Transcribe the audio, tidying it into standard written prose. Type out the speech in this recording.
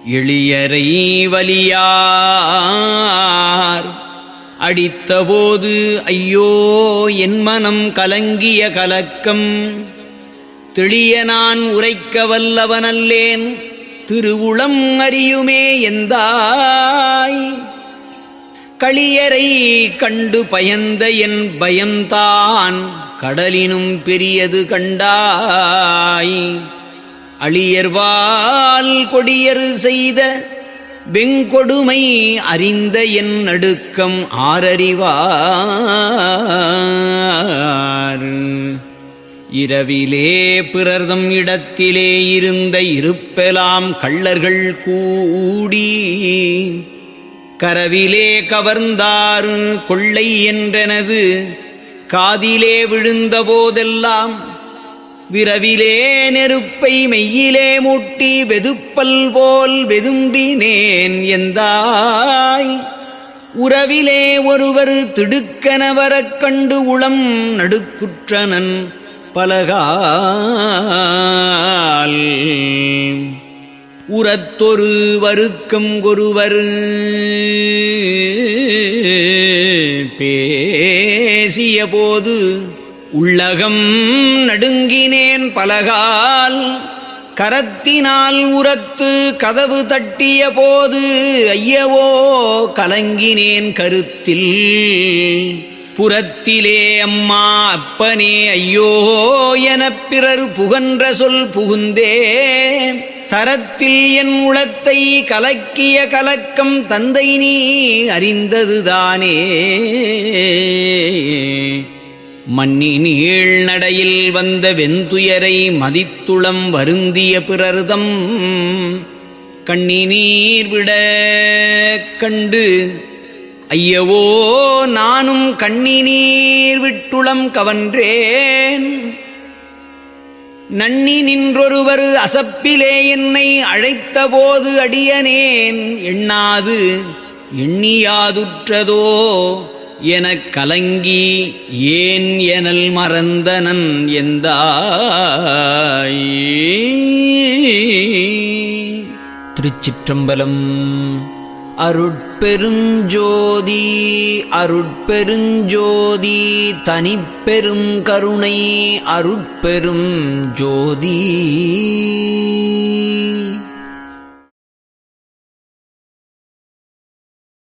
எளியரை வலியார் அடித்தபோது ஐயோ என் மனம் கலங்கிய கலக்கம் தெளிய நான் உரைக்க வல்லவனல்லேன் திருவுளம் அறியுமே எந்தாய் களியரை கண்டு பயந்த என் பயம்தான் கடலினும் பெரியது கண்டாய் அழியர்வால் கொடியரு செய்த வெங்கொடுமை அறிந்த என் நடுக்கம் ஆரறிவார் இரவிலே பிறர்தம் இடத்திலே இருந்த இருப்பெலாம் கள்ளர்கள் கூடி கரவிலே கவர்ந்தார் கொள்ளை என்றனது காதிலே விழுந்த போதெல்லாம் விரவிலே நெருப்பை மெய்யிலே மூட்டி வெதுப்பல் போல் வெதும்பினேன் எந்தாய் உறவிலே ஒருவர் திடுக்கெனவரக் கண்டு உளம் நடுக்குற்றனன் பலகால் உரத்தொரு வருக்கம் ஒருவர் பேசிய போது உள்ளகம் நடுங்கினேன் பலகால் கரத்தினால் உரத்து கதவு தட்டிய போது ஐயவோ கலங்கினேன் கருத்தில் புறத்திலே அம்மா அப்பனே ஐயோ எனப் பிறர் புகன்ற சொல் புகுந்தே தரத்தில் என் உளத்தை கலக்கிய கலக்கம் தந்தை நீ அறிந்ததுதானே மன்னி நீள் நடையில் வந்த வெந்துயரை மதித்துளம் வருந்திய பிறர்தம் கண்ணி நீர் விட கண்டு ஐயவோ நானும் கண்ணி நீர் விட்டுளம் கவன்றேன் நன்னி நின்றொருவர் அசப்பிலே என்னை அழைத்த போது அடியனேன் எண்ணாது எண்ணியாதுற்றதோ எனக் கலங்கி ஏன் எனல் மறந்தனன் எந்தாய். திருச்சிற்றம்பலம். அருட்பெருஞ்சோதி அருட்பெருஞ்சோதி தனிப்பெரும் கருணை அருட்பெரும் ஜோதி.